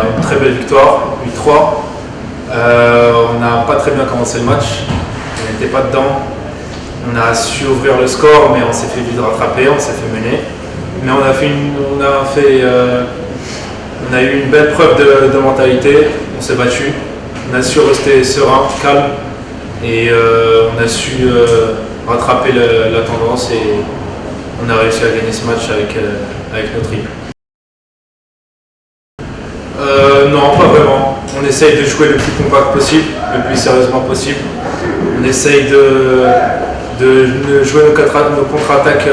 Une très belle victoire, 8-3. On n'a pas très bien commencé le match, on n'était pas dedans. On a su ouvrir le score, mais on s'est fait vite rattraper, on s'est fait mener. Mais on a eu une belle preuve de mentalité, on s'est battu, on a su rester serein, calme, et on a su rattraper la tendance et on a réussi à gagner ce match avec notre équipe. Non, pas vraiment. On essaye de jouer le plus compact possible, le plus sérieusement possible. On essaye de jouer nos contre-attaques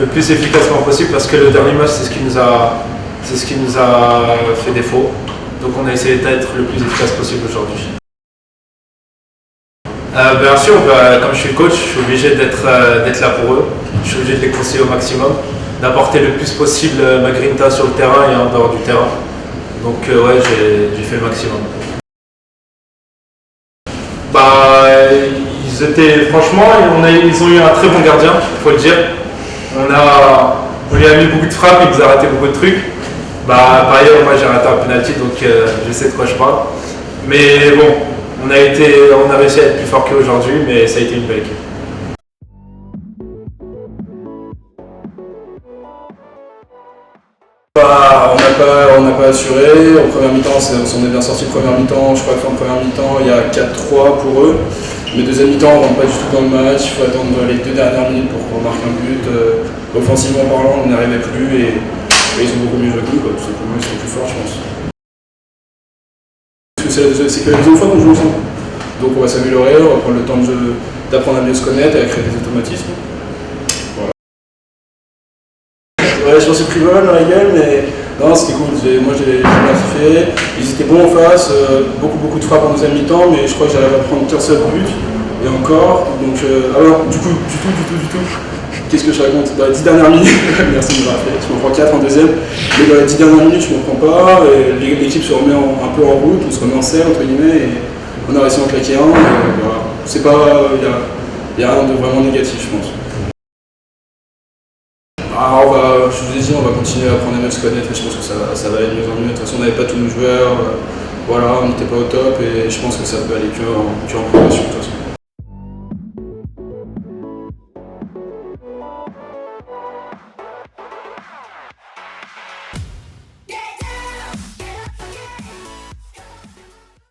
le plus efficacement possible parce que le dernier match, c'est ce qui nous a fait défaut. Donc on a essayé d'être le plus efficace possible aujourd'hui. Bien sûr, comme je suis coach, je suis obligé d'être là pour eux. Je suis obligé de les conseiller au maximum, d'apporter le plus possible ma grinta sur le terrain et en dehors du terrain. Donc ouais, j'ai fait le maximum. Franchement, ils ont eu un très bon gardien, il faut le dire. On lui a mis beaucoup de frappes, il nous a raté beaucoup de trucs. Par ailleurs, moi j'ai raté un penalty, donc je sais de quoi je parle. Mais bon, on a réussi à être plus fort qu'aujourd'hui, mais ça a été une belle équipe. On n'a pas assuré. En première mi-temps, on s'en est bien sorti. Première mi-temps, je crois qu'en première mi-temps, il y a 4-3 pour eux. Mais deuxième mi-temps, on ne rentre pas du tout dans le match. Il faut attendre les 2 dernières minutes pour qu'on marque un but. Offensivement parlant, on n'y arrivait plus et ils ont beaucoup mieux joué que nous. Tout simplement, ils sont plus forts, je pense. Parce que c'est que la deuxième fois qu'on joue ensemble. Donc on va s'améliorer, on va prendre le temps d'apprendre à mieux se connaître et à créer des automatismes. Ouais, je pensais pris mal dans la gueule, mais non, c'était cool. Moi, j'ai bien kiffé. Ils étaient bons en face, beaucoup de frappes en deuxième mi-temps, mais je crois que j'arrive à prendre qu'un seul but, et encore. Donc, alors, du tout. Qu'est-ce que je raconte? Dans les 10 dernières minutes, merci de me rappeler, je m'en prends 4 en deuxième, mais dans les 10 dernières minutes, je m'en prends pas, et l'équipe se remet un peu en route, on se remet en selle, entre guillemets, et on a réussi à en claquer un, et voilà. C'est pas, il y a rien de vraiment négatif, je pense. Je vous ai dit, on va continuer à apprendre à mieux se connaître et je pense que ça va aller de mieux en mieux. De toute façon, on n'avait pas tous nos joueurs, voilà, on n'était pas au top et je pense que ça peut aller que en progression de toute façon.